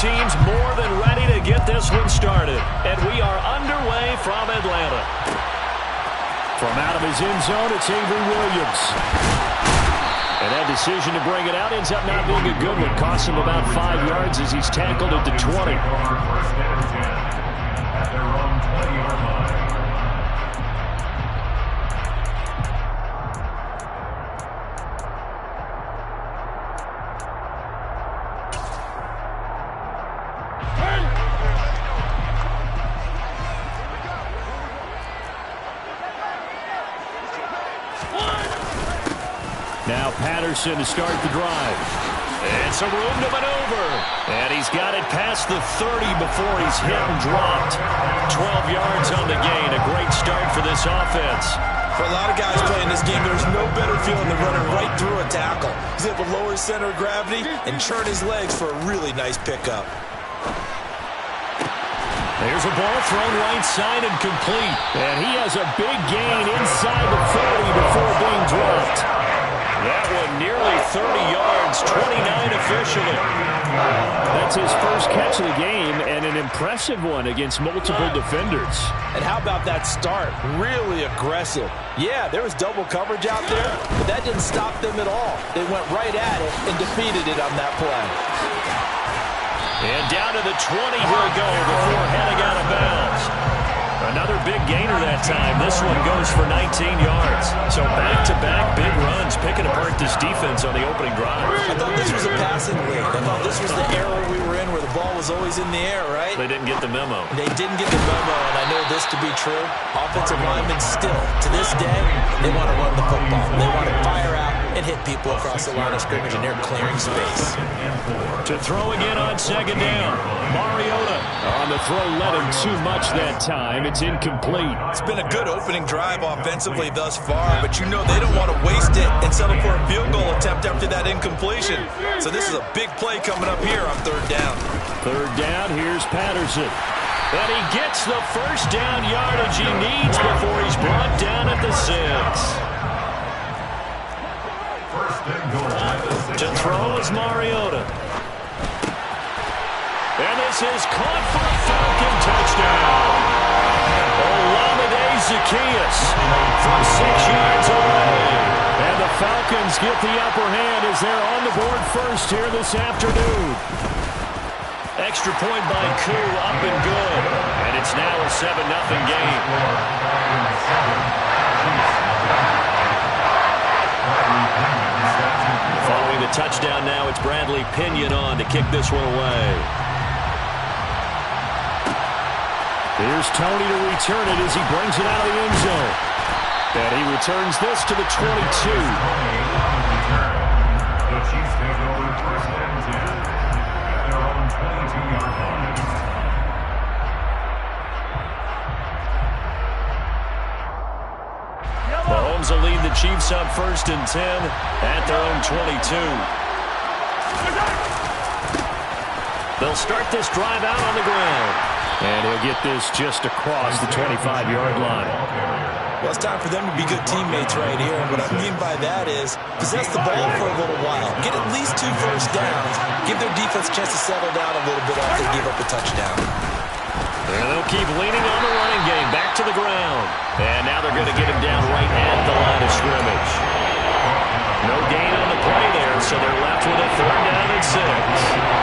teams more than ready to get this one started. And we are underway from Atlanta. From out of his end zone, it's Avery Williams. And that decision to bring it out ends up not being a good one. Costs him about 5 yards as he's tackled at the 20. Now Patterson to start the drive. It's a room to maneuver. And he's got it past the 30 before he's hit and dropped. 12 yards on the gain. A great start for this offense. For a lot of guys playing this game, there's no better feeling than running right through a tackle. He's able to lower his center of gravity and churn his legs for a really nice pickup. There's a ball thrown right side and complete. And he has a big gain inside the 40 before being dropped. That one nearly 30 yards, 29 officially. That's his first catch of the game and an impressive one against multiple defenders. And how about that start? Really aggressive. Yeah, there was double coverage out there, but that didn't stop them at all. They went right at it and defeated it on that play. And down to the 20 he'll go before heading out of bounds. Another big gainer that time. This one goes for 19 yards. So back-to-back big runs, picking apart this defense on the opening drive. I thought this was a passing league. I thought this was the era we were in where the ball was always in the air, right? They didn't get the memo. They didn't get the memo, and I know this to be true. Offensive linemen still, to this day, they want to run the football. They want to fire out and hit people across the line of scrimmage, and they're clearing space. To throw again on second down. Mariota on the throw, led him too much that time. It's incomplete. It's been a good opening drive offensively thus far, but you know they don't want to waste it and settle for a field goal attempt after that incompletion. So this is a big play coming up here on third down. Third down, here's Patterson. And he gets the first down yardage he needs before he's brought down at the 6. To throw is Mariota. And this is caught for a Falcon touchdown. Olamide Zaccheaus from 6 yards away. And the Falcons get the upper hand as they're on the board first here this afternoon. Extra point by Koo, up and good. And it's now a 7-0 game. Following the touchdown now, it's Bradley Pinion on to kick this one away. Here's Tony to return it as he brings it out of the end zone. And he returns this to the 22. The Chiefs take over first and 10 at their own 22-yard line. Mahomes will lead the Chiefs up first and 10 at their own 22. They'll start this drive out on the ground. And he'll get this just across the 25-yard line. Well, it's time for them to be good teammates right here. And what I mean by that is possess the ball for a little while. Get at least 2 first downs. Give their defense a chance to settle down a little bit after they give up a touchdown. And they'll keep leaning on the running game. Back to the ground. And now they're going to get him down right at the line of scrimmage. No gain on the play there, so they're left with a 3rd down and 6.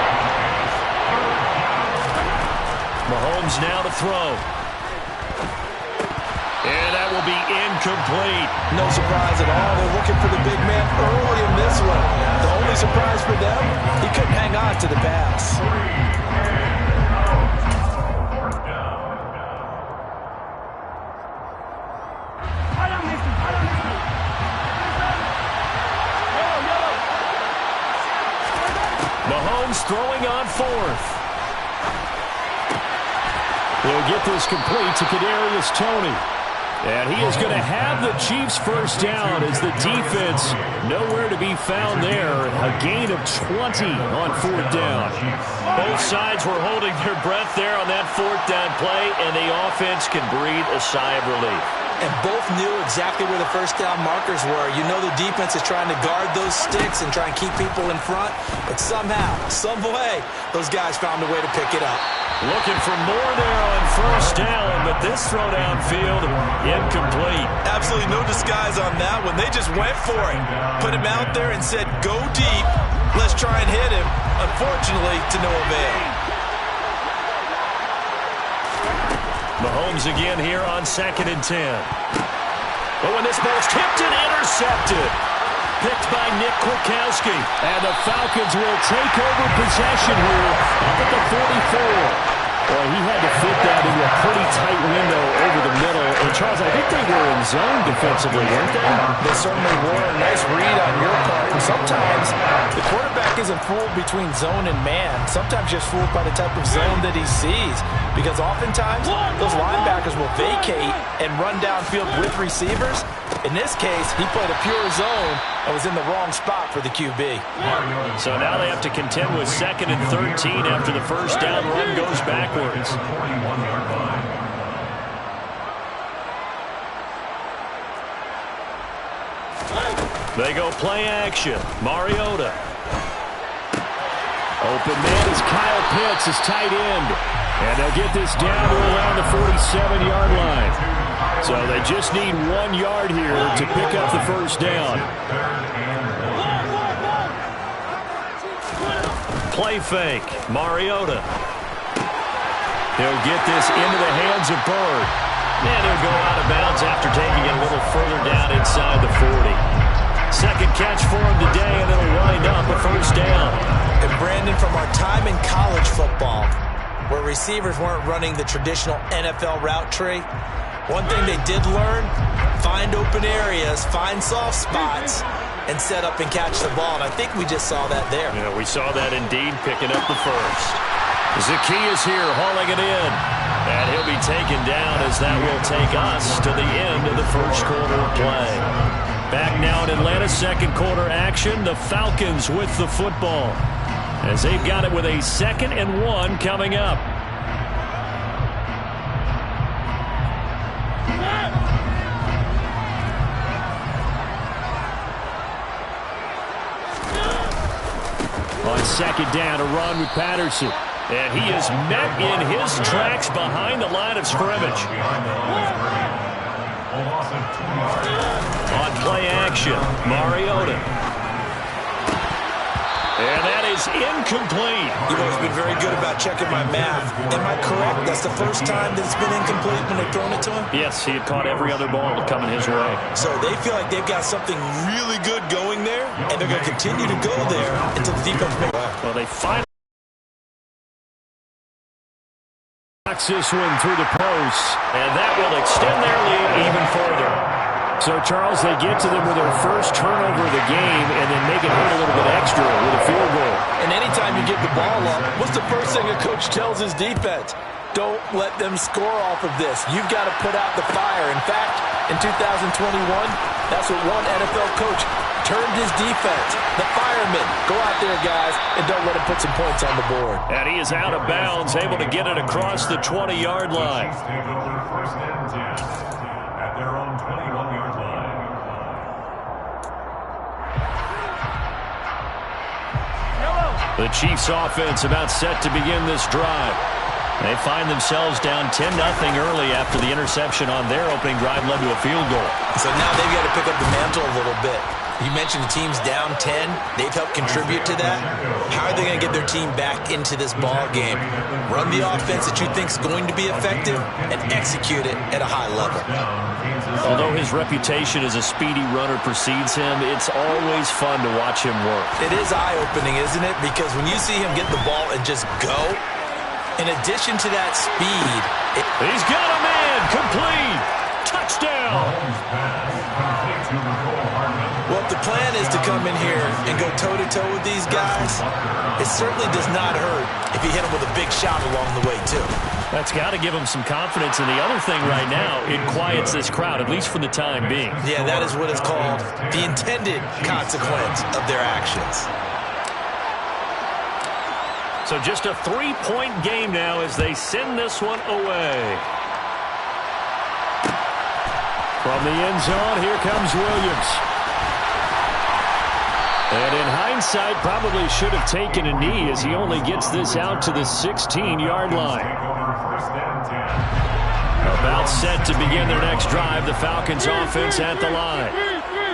Mahomes now to throw. And that will be incomplete. No surprise at all. They're looking for the big man early in this one. The only surprise for them, he couldn't hang on to the pass. Mahomes throwing on 4th. He'll get this complete to Kadarius Toney. And he is going to have the Chiefs first down as the defense nowhere to be found there. A gain of 20 on 4th down. Both sides were holding their breath there on that 4th down play, and the offense can breathe a sigh of relief. and both knew exactly where the first down markers were. You know the defense is trying to guard those sticks and try and keep people in front, but somehow, some way, those guys found a way to pick it up. Looking for more there on first down, but this throw downfield, incomplete. Absolutely no disguise on that one. They just went for it. Put him out there and said, go deep. Let's try and hit him. Unfortunately, to no avail. Mahomes again here on 2nd and 10. But when this ball's tipped and intercepted. Picked by Nick Kwiatkowski. And the Falcons will take over possession here up at the 44. Well, he had to fit that into a pretty tight window over the middle. And, Charles, I think they were in zone defensively, weren't they? They certainly were. A nice read on your part. And sometimes the quarterback isn't fooled between zone and man. Sometimes just fooled by the type of zone that he sees. Because oftentimes those linebackers will vacate and run downfield with receivers. In this case, he played a pure zone and was in the wrong spot for the QB. So now they have to contend with 2nd and 13 after the first down run goes backwards. They go play action. Mariota. Open man is Kyle Pitts, his tight end. And they'll get this down to around the 47-yard line. So they just need 1 yard here to pick up the first down. Play fake. Mariota. He'll get this into the hands of Bird. And he'll go out of bounds after taking it a little further down inside the 40. Second catch for him today, and it'll wind up a first down. And Brandon, from our time in college football, where receivers weren't running the traditional NFL route tree, one thing they did learn, find open areas, find soft spots, and set up and catch the ball. And I think we just saw that there. Yeah, we saw that indeed, picking up the first. Zacchaeus here hauling it in. And he'll be taken down as that will take us to the end of the first quarter of play. Back now in Atlanta's second quarter action, the Falcons with the football. As they've got it with a 2nd and 1 coming up. On second down, a run with Patterson. And he is met in his tracks behind the line of scrimmage. On play action, Mariota. And that is incomplete. You've always been very good about checking my math. Am I correct? That's the first time that it's been incomplete when they've thrown it to him? Yes, he had caught every other ball coming his way. So they feel like they've got something really good going there, and they're going to continue to go there until the defense makes it. Well, they finally knocks this one through the post, and that will extend their lead even further. So, Charles, they get to them with their first turnover of the game and then make it hurt a little bit extra with a field goal. And anytime you get the ball up, what's the first thing a coach tells his defense? Don't let them score off of this. You've got to put out the fire. In fact, in 2021, that's what one NFL coach termed his defense. The firemen. Go out there, guys, and don't let them put some points on the board. And he is out of bounds, able to get it across the 20-yard line. Take over 1st and 10 at their own 21-yard line. The Chiefs offense about set to begin this drive. They find themselves down 10-0 early after the interception on their opening drive led to a field goal. So now they've got to pick up the mantle a little bit. You mentioned the team's down 10. They've helped contribute to that. How are they going to get their team back into this ball game? Run the offense that you think is going to be effective and execute it at a high level. Although his reputation as a speedy runner precedes him, it's always fun to watch him work. It is eye-opening, isn't it? Because when you see him get the ball and just go, in addition to that speed, he's got a man, complete, touchdown. Well, if the plan is to come in here and go toe-to-toe with these guys, it certainly does not hurt if you hit them with a big shot along the way, too. That's got to give them some confidence. And the other thing right now, it quiets this crowd, at least for the time being. Yeah, that is what is called the intended consequence of their actions. So just a 3-point game now as they send this one away. From the end zone, here comes Williams. And in hindsight, probably should have taken a knee as he only gets this out to the 16-yard line. About set to begin their next drive, the Falcons offense at the line.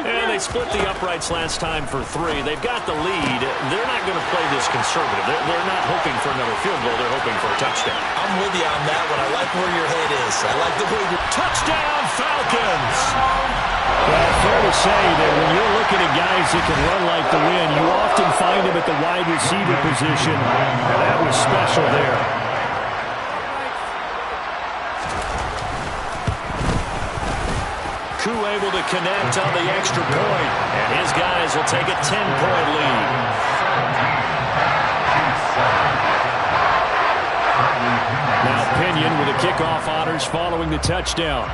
And they split the uprights last time for 3. They've got the lead. They're not going to play this conservative. They're not hoping for another field goal. They're hoping for a touchdown. I'm with you on that one. I like where your head is. I like the way you're... Touchdown, Falcons! Well, fair to say that when you're looking at guys that can run like the wind, you often find them at the wide receiver position. And that was special there. Koo able to connect on the extra point, and his guys will take a 10-point lead. Now Pinion with the kickoff honors following the touchdown.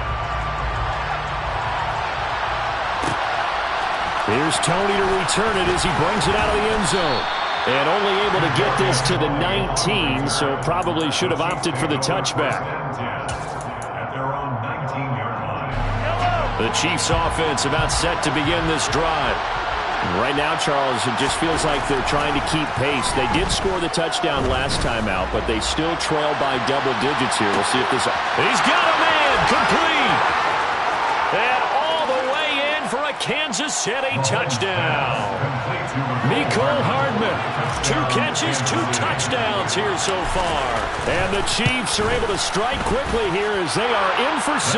Here's Tony to return it as he brings it out of the end zone. And only able to get this to the 19, so probably should have opted for the touchback. The Chiefs offense about set to begin this drive. Right now, Charles, it just feels like they're trying to keep pace. They did score the touchdown last time out, but they still trail by double digits here. We'll see if this... He's got a man! Complete! And all the way in for a Kansas City touchdown. Mecole Hardman, 2 catches, 2 touchdowns here so far. And the Chiefs are able to strike quickly here as they are in for 6.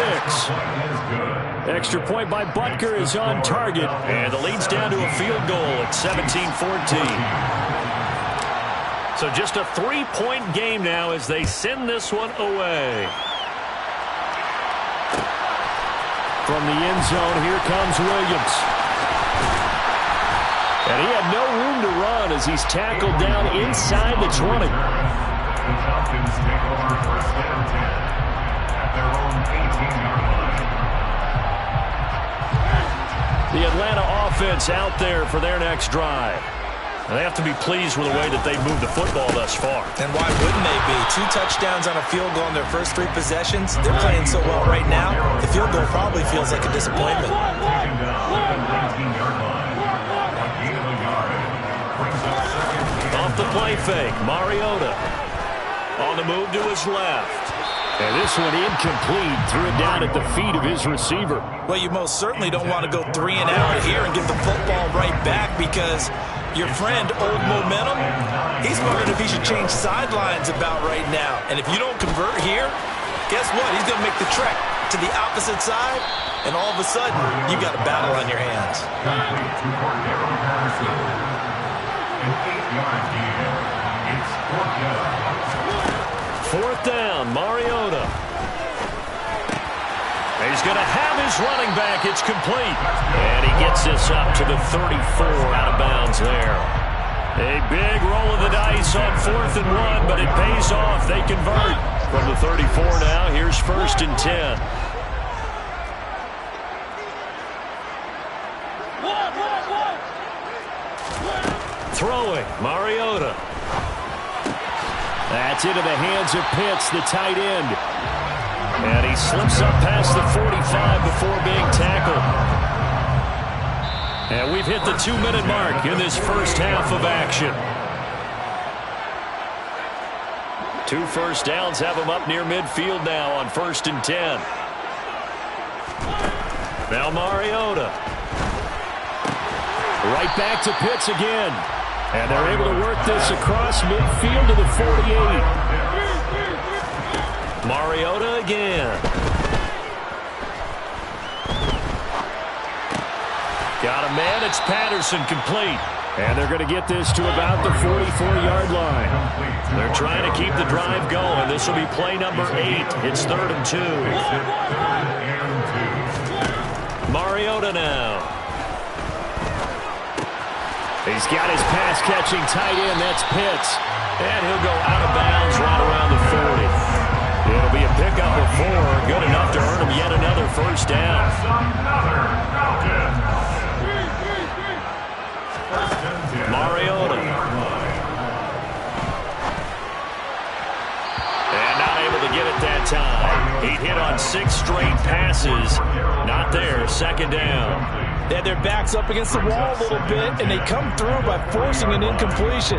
Extra point by Butker is on target, and the lead's down to a field goal at 17-14. So just a 3-point game now as they send this one away. From the end zone, here comes Williams. And he had no room to run as he's tackled down inside the 20. The Falcons take over first and 10 at their own 18-yard line. The Atlanta offense out there for their next drive. And they have to be pleased with the way that they've moved the football thus far. And why wouldn't they be? 2 touchdowns on a field goal in their first 3 possessions. They're playing so well right now, the field goal probably feels like a disappointment. Off the play fake, Mariota on the move to his left. And this one incomplete, threw it down at the feet of his receiver. Well, you most certainly don't want to go 3 and out here and give the football right back because your friend, Old Momentum, he's wondering if he should change sidelines about right now. And if you don't convert here, guess what? He's going to make the trek to the opposite side, and all of a sudden, you've got a battle on your hands. Fourth down, Mariota. He's going to have his running back. It's complete. And he gets this up to the 34 out of bounds there. A big roll of the dice on 4th and 1, but it pays off. They convert from the 34 now. Here's 1st and 10. Throwing, Mariota. That's into the hands of Pitts, the tight end. And he slips up past the 45 before being tackled. And we've hit the 2-minute mark in this first half of action. 2 first downs have him up near midfield now on 1st and 10. Now Mariota. Right back to Pitts again. And they're able to work this across midfield to the 48. Mariota again. Got a man. It's Patterson complete. And they're going to get this to about the 44-yard line. They're trying to keep the drive going. This will be play number 8. It's 3rd and 2. Mariota now. He's got his pass-catching tight end. That's Pitts. And he'll go out of bounds right around the 40. It'll be a pickup of 4. Good enough to earn him yet another first down. Mariota. And not able to get it that time. He hit on 6 straight passes. Not there second down. They had their backs up against the wall a little bit, and they come through by forcing an incompletion.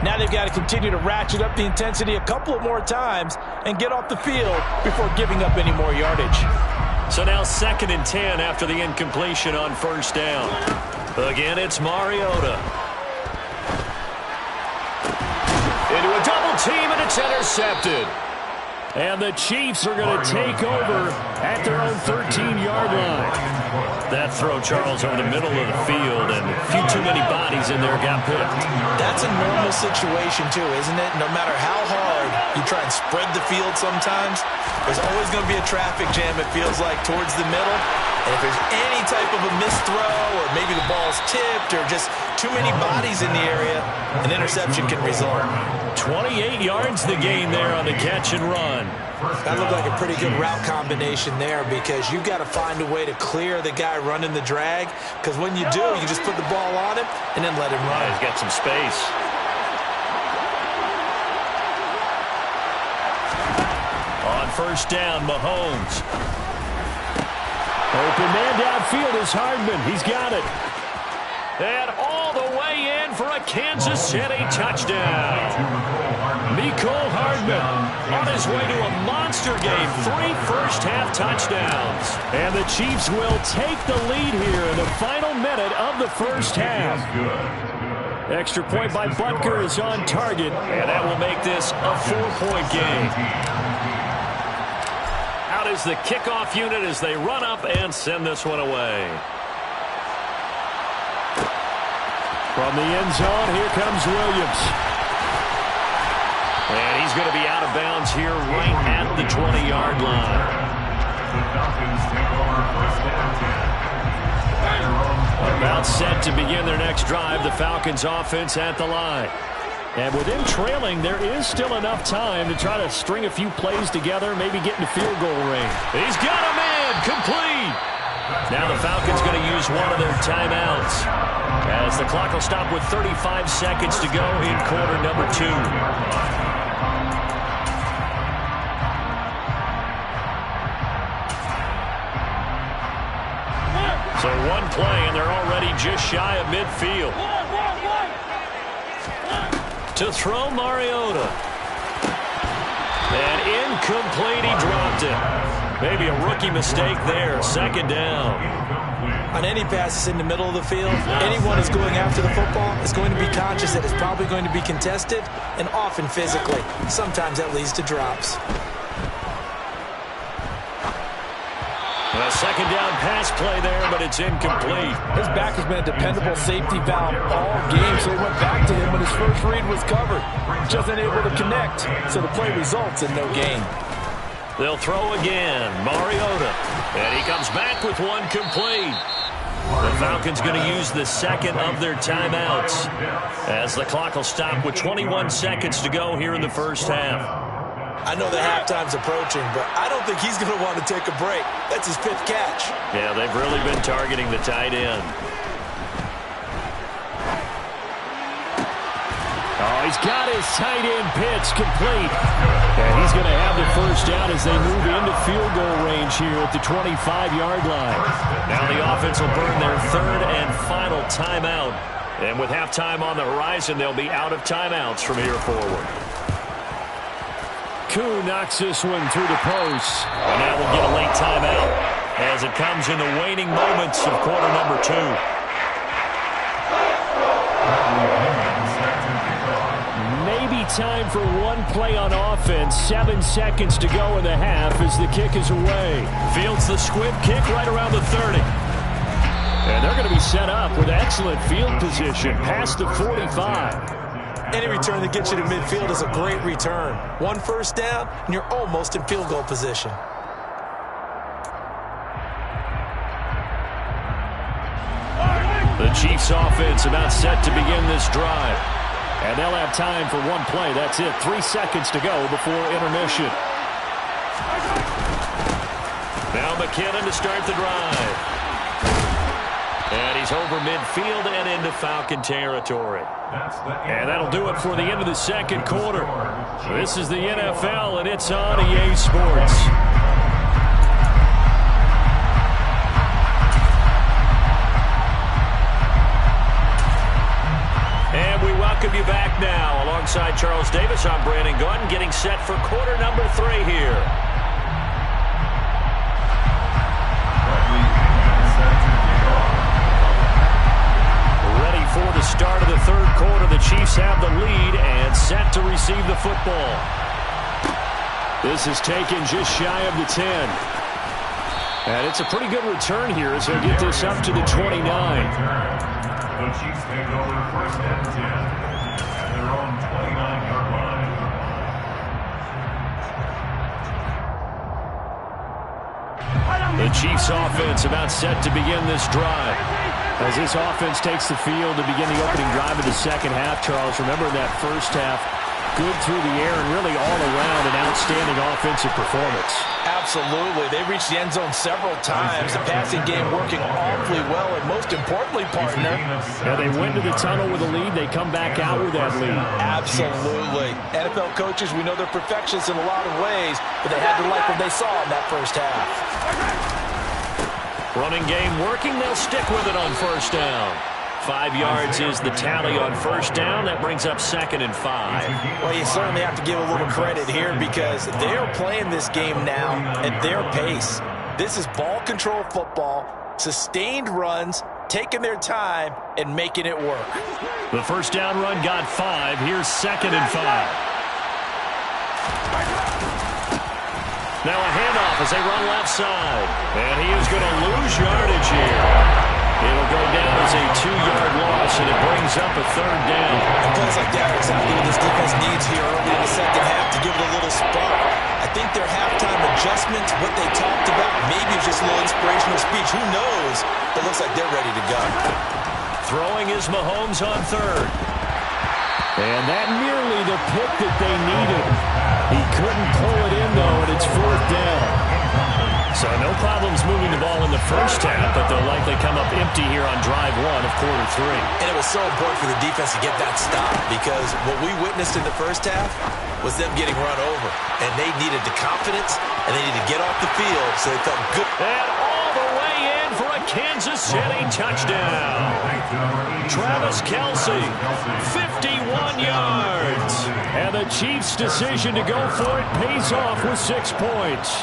Now they've got to continue to ratchet up the intensity a couple of more times and get off the field before giving up any more yardage. So now 2nd and 10 after the incompletion on first down. Again, it's Mariota. Into a double team, and it's intercepted. And the Chiefs are going to take over at their own 13-yard line. That throw, Charles, over the middle of the field, and a few too many bodies in there got picked. That's a normal situation, too, isn't it? No matter how hard you try and spread the field sometimes, there's always going to be a traffic jam, it feels like, towards the middle. And if there's any type of a missed throw, or maybe the ball's tipped, or just too many bodies in the area, an interception can result. 28 yards the gain there on the catch and run. That looked like a pretty good route combination there, because you've got to find a way to clear the guy running the drag, because when you do, you just put the ball on him and then let him run. Yeah, he's got some space. On first down, Mahomes. Open man downfield is Hardman. He's got it. And all the way in for a Kansas City touchdown. Mecole Hardman on his way to a monster game. 3 first-half touchdowns. And the Chiefs will take the lead here in the final minute of the first half. Extra point by Butker is on target, and that will make this a 4-point game. Out is the kickoff unit as they run up and send this one away. From the end zone, here comes Williams. And he's going to be out of bounds here right at the 20-yard line. The Falcons take over first down 10. About set to begin their next drive, the Falcons offense at the line. And with them trailing, there is still enough time to try to string a few plays together, maybe get into field goal range. He's got a man, complete. Now the Falcons going to use one of their timeouts, as the clock will stop with 35 seconds to go in quarter number 2. So one play, and they're already just shy of midfield. To throw, Mariota. And incomplete, he dropped it. Maybe a rookie mistake there, 2nd down. On any passes in the middle of the field, anyone who's going after the football is going to be conscious that it's probably going to be contested, and often physically. Sometimes that leads to drops. A 2nd down pass play there, but it's incomplete. His back has been a dependable safety valve all game, so he went back to him when his first read was covered. Just unable to connect, so the play results in no gain. They'll throw again. Mariota. And he comes back with one complete. The Falcons going to use the 2nd of their timeouts, as the clock will stop with 21 seconds to go here in the first half. I know the halftime's approaching, but I don't think he's going to want to take a break. That's his 5th catch. Yeah, they've really been targeting the tight end. Oh, he's got his tight end pitch complete. And he's going to have the first down as they move into field goal range here at the 25-yard line. Now the offense will burn their 3rd and final timeout. And with halftime on the horizon, they'll be out of timeouts from here forward. Koo knocks this one through the post. And now we'll get a late timeout as it comes in the waning moments of quarter number 2. Maybe time for one play on offense. 7 seconds to go in the half as the kick is away. Fields the squib kick right around the 30. And they're going to be set up with excellent field position past the 45. Any return that gets you to midfield is a great return. 1 first down, and you're almost in field goal position. The Chiefs offense about set to begin this drive. And they'll have time for one play. That's it. 3 seconds to go before intermission. Now McKinnon to start the drive. And he's over midfield and into Falcon territory. And that'll do it for the end of the second quarter. This is the NFL, and it's on EA Sports. welcome you back now. Alongside Charles Davis, I'm Brandon Gaudin, getting set for quarter number 3 here. Ready for the start of the third quarter. The Chiefs have the lead and set to receive the football. This is taken just shy of the 10. And it's a pretty good return here as he'll get this up to the 29. The Chiefs take over first and 10 at their own 29-yard line. The Chiefs offense about set to begin this drive. As this offense takes the field to begin the opening drive of the second half, Charles, remember that first half, good through the air and really all around an outstanding offensive performance. Absolutely. They reached the end zone several times. The passing game working awfully well, and most importantly, partner, they went to the tunnel with a lead. They come back out with that lead. Absolutely. NFL coaches, we know they're perfectionists in a lot of ways, but they had to like what they saw in that first half. Running game working. They'll stick with it on first down. 5 yards is the tally on first down. That brings up 2nd and 5. Well, you certainly have to give a little credit here because they're playing this game now at their pace. This is ball control football, sustained runs, taking their time, and making it work. The first down run got 5. Here's 2nd and 5. Now a handoff as they run left side. And he is going to lose yardage here. It'll go down as a 2-yard loss, and it brings up a 3rd down. And plays like that are exactly what this defense needs here early in the second half to give it a little spark. I think their halftime adjustments, what they talked about, maybe it's just a little inspirational speech. Who knows? But it looks like they're ready to go. Throwing is Mahomes on 3rd. And that nearly the pick that they needed. He couldn't pull it in, though, and it's 4th down. So no problems moving the ball in the first half, but they'll likely come up empty here on drive 1 of quarter 3. And it was so important for the defense to get that stop because what we witnessed in the first half was them getting run over. And they needed the confidence, and they needed to get off the field so they felt good. And all the way in for a Kansas City touchdown. Travis Kelce, 51 yards. And the Chiefs' decision to go for it pays off with 6 points.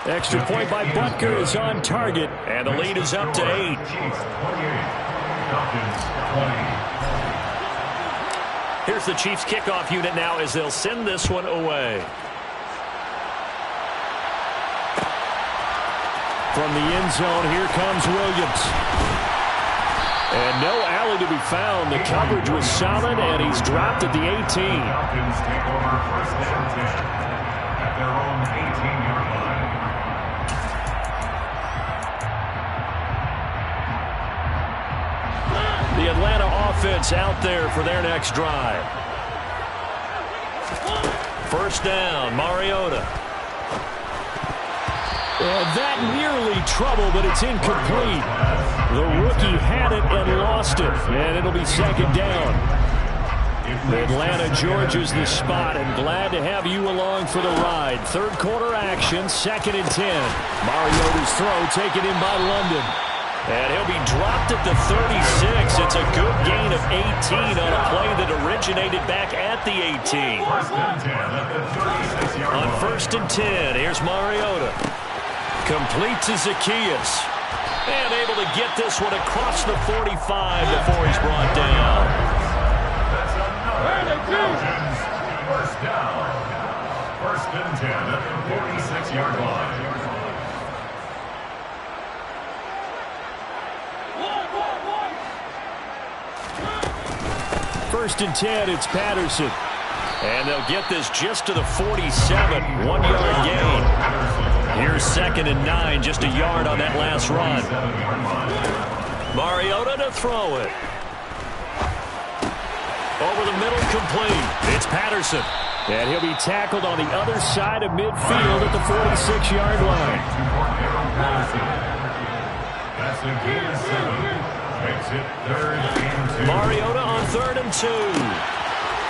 Extra point by Butker is on target, and the lead is up to 8. Here's the Chiefs kickoff unit now as they'll send this one away. From the end zone, here comes Williams. And no alley to be found. The coverage was solid, and he's dropped at the 18. Falcons take over first and 10 at their own 18-yard line. The Atlanta offense out there for their next drive. First down, Mariota. That nearly trouble, but it's incomplete. The rookie had it and lost it, and it'll be 2nd down. Atlanta, Georgia's the spot, and glad to have you along for the ride. Third quarter action, 2nd and 10. Mariota's throw taken in by London. And he'll be dropped at the 36. It's a good gain of 18 on a play that originated back at the 18. On 1st and 10, here's Mariota. Complete to Zacchaeus. And able to get this one across the 45 before he's brought down. First down. 1st and 10 at the 46-yard line. First and 10, it's Patterson. And they'll get this just to the 47, 1-yard gain. Here's 2nd and 9, just a yard on that last run. Mariota to throw it. Over the middle, complete. It's Patterson. And he'll be tackled on the other side of midfield at the 46-yard line. That's a gain of 7. Makes it 3rd and 2. Mariota on 3rd and 2.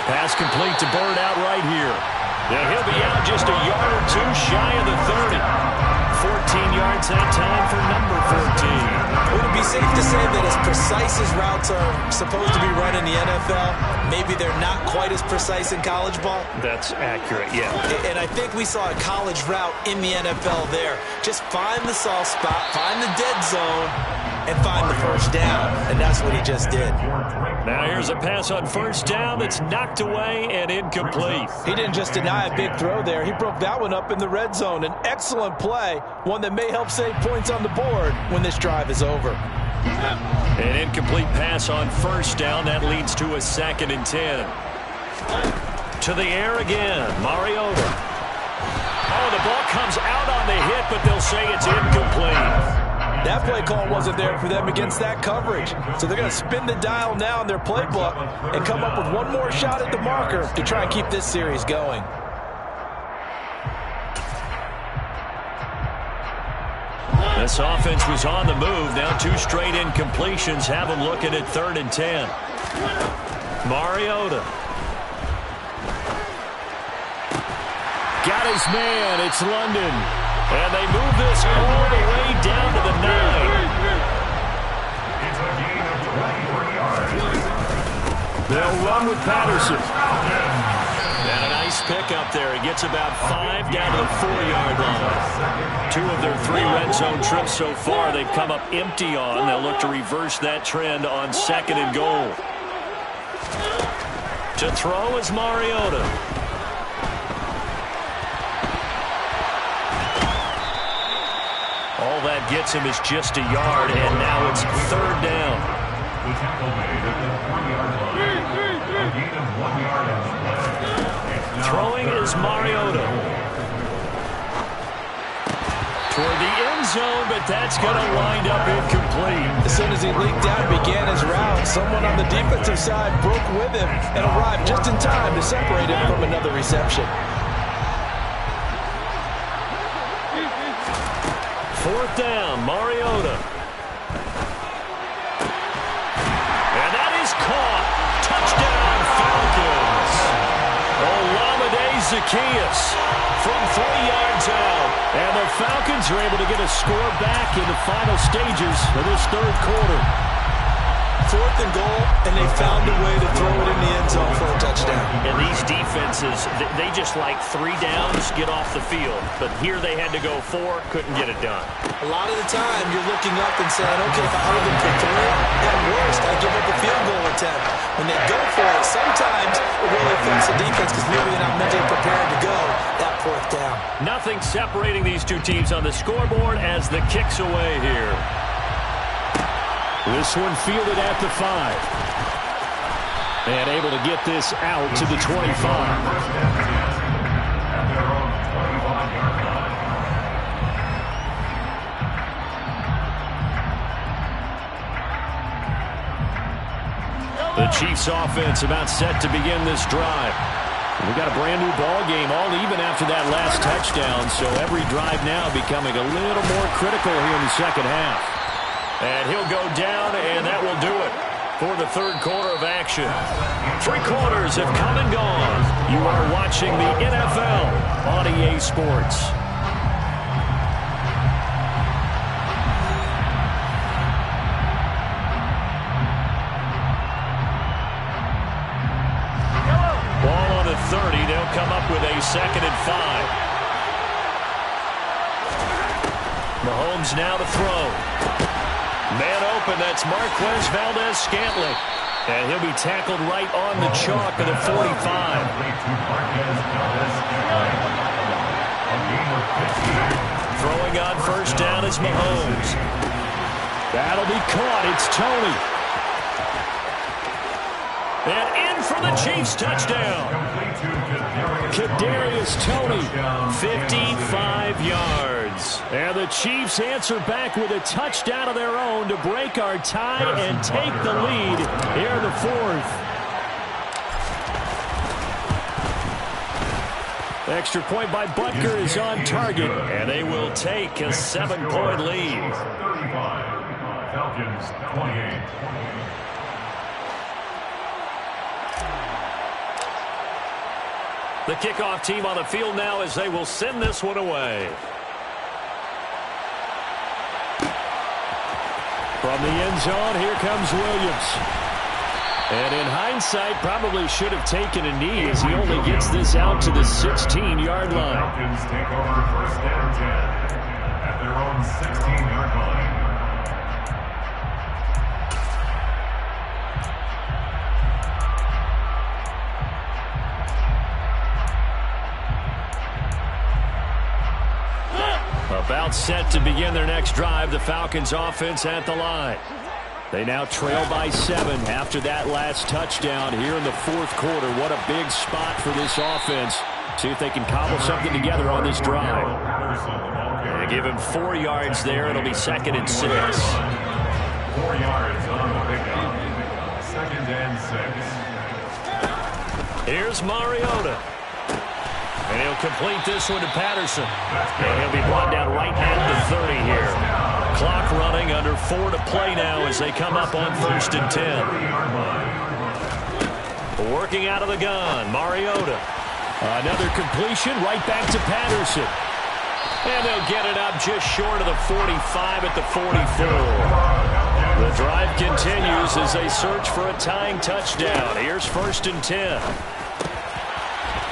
Pass complete to Bird out right here. Now he'll be out just a yard or 2 shy of the 30. 14 yards that time for number 14. Wouldn't be safe to say that as precise as routes are supposed to be run in the NFL, maybe they're not quite as precise in college ball? That's accurate, yeah. And I think we saw a college route in the NFL there. Just find the soft spot, find the dead zone, and find the first down. And that's what he just did. Now here's a pass on first down that's knocked away and incomplete. He didn't just deny a big throw there. He broke that one up in the red zone. An excellent play, one that may help save points on the board when this drive is over. An incomplete pass on first down. That leads to a 2nd and 10. To the air again, Mariota. Oh, the ball comes out on the hit, but they'll say it's incomplete. That play call wasn't there for them against that coverage. So they're going to spin the dial now in their playbook and come up with one more shot at the marker to try and keep this series going. This offense was on the move. Now 2 straight incompletions have them looking at 3rd and 10. Mariota. Got his man. It's London. And they move this all the way down to the 9. It's a gain of 23 yards. They'll run with Patterson. And a nice pickup there. He gets about 5 down to the 4-yard line. 2 of their 3 red zone trips so far they've come up empty on. They'll look to reverse that trend on 2nd and goal. To throw is Mariota. All that gets him is just a yard, and now it's 3rd down. The tackle made at the 3-yard line. A gain of 1 yard on the play. Throwing is Mariota. Toward the end zone, but that's going to wind up incomplete. As soon as he leaked out and began his route, someone on the defensive side broke with him and arrived just in time to separate him from another reception. 4th down, Mariota. And that is caught. Touchdown, Falcons. Olamide Zaccheaus from 3 yards out. And the Falcons are able to get a score back in the final stages of this 3rd quarter. 4th and goal, and they found a way to throw it in the end zone for a touchdown. And these defenses, they just like 3 downs, get off the field. But here they had to go 4, couldn't get it done. A lot of the time, you're looking up and saying, okay, if I hold them for 3, at worst, I give up a field goal attempt. When they go for it, sometimes it really affects the defense because maybe they're not mentally prepared to go that 4th down. Nothing separating these 2 teams on the scoreboard as the kick's away here. This one fielded at the 5. And able to get this out to the 25. At their own 25-yard line. The Chiefs offense about set to begin this drive. We got a brand new ball game, all even after that last touchdown, so every drive now becoming a little more critical here in the 2nd half. And he'll go down, and that will do it for the 3rd quarter of action. 3 quarters have come and gone. You are watching the NFL on EA Sports. Ball on the 30. They'll come up with a 2nd and 5. Mahomes now to throw. Man open, that's Marquez Valdez-Scantling. And he'll be tackled right on the chalk of the 45. Throwing on first down is Mahomes. That'll be caught. It's Tony. And in for the Chiefs touchdown. Kadarius Toney, 55 yards. And the Chiefs answer back with a touchdown of their own to break our tie and take the lead here in the 4th. Extra point by Butker is on target, and they will take a 7-point lead. 35, Falcons 28. The kickoff team on the field now as they will send this one away. From the end zone, here comes Williams. And in hindsight, probably should have taken a knee as he only gets this out to the 16-yard line. Falcons take over first down 10 at their own 16-yard line. About set to begin their next drive, the Falcons offense at the line. They now trail by 7 after that last touchdown here in the fourth quarter. What a big spot for this offense. See if they can cobble something together on this drive. They give him 4 yards there. It'll be 2nd and 6. 4 yards on the pickup. 2nd and 6. Here's Mariota. And he'll complete this one to Patterson. And he'll be brought down right at the 30 here. Clock running, under 4 to play now as they come up on 1st and 10. Working out of the gun, Mariota. Another completion right back to Patterson. And they'll get it up just short of the 45 at the 44. The drive continues as they search for a tying touchdown. Here's 1st and 10.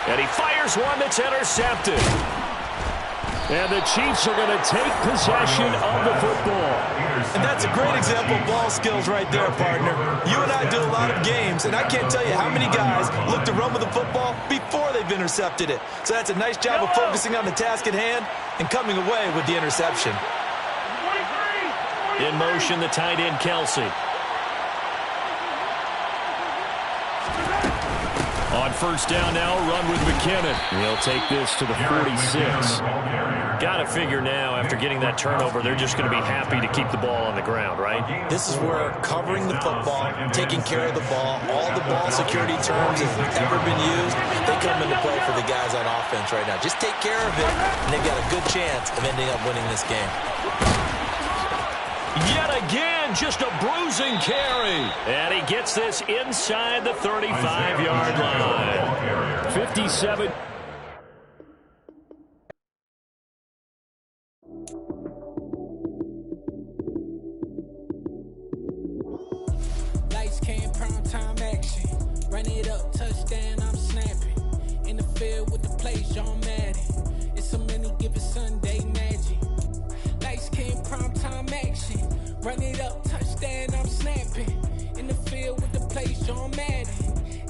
And he fires one that's intercepted. And the Chiefs are going to take possession of the football. And that's a great example of ball skills right there, partner. You and I do a lot of games, and I can't tell you how many guys look to run with the football before they've intercepted it. So that's a nice job of focusing on the task at hand and coming away with the interception. In motion, the tight end, Kelsey. On 1st down now, run with McKinnon. He'll take this to the 46. Got to figure now, after getting that turnover, they're just going to be happy to keep the ball on the ground, right? This is where covering the football, taking care of the ball, all the ball security terms that have ever been used, they come into play for the guys on offense right now. Just take care of it, and they've got a good chance of ending up winning this game. Yet again, just a bruising carry. And he gets this inside the 35-yard line. 57. Lights came, prime time action. Run it up, touchdown, I'm snapping. In the field with the play, John Madden. It's a many given Sunday magic. Lights came, prime time action. Run it up, touchdown, I'm snapping. In the field with the play, John Madden.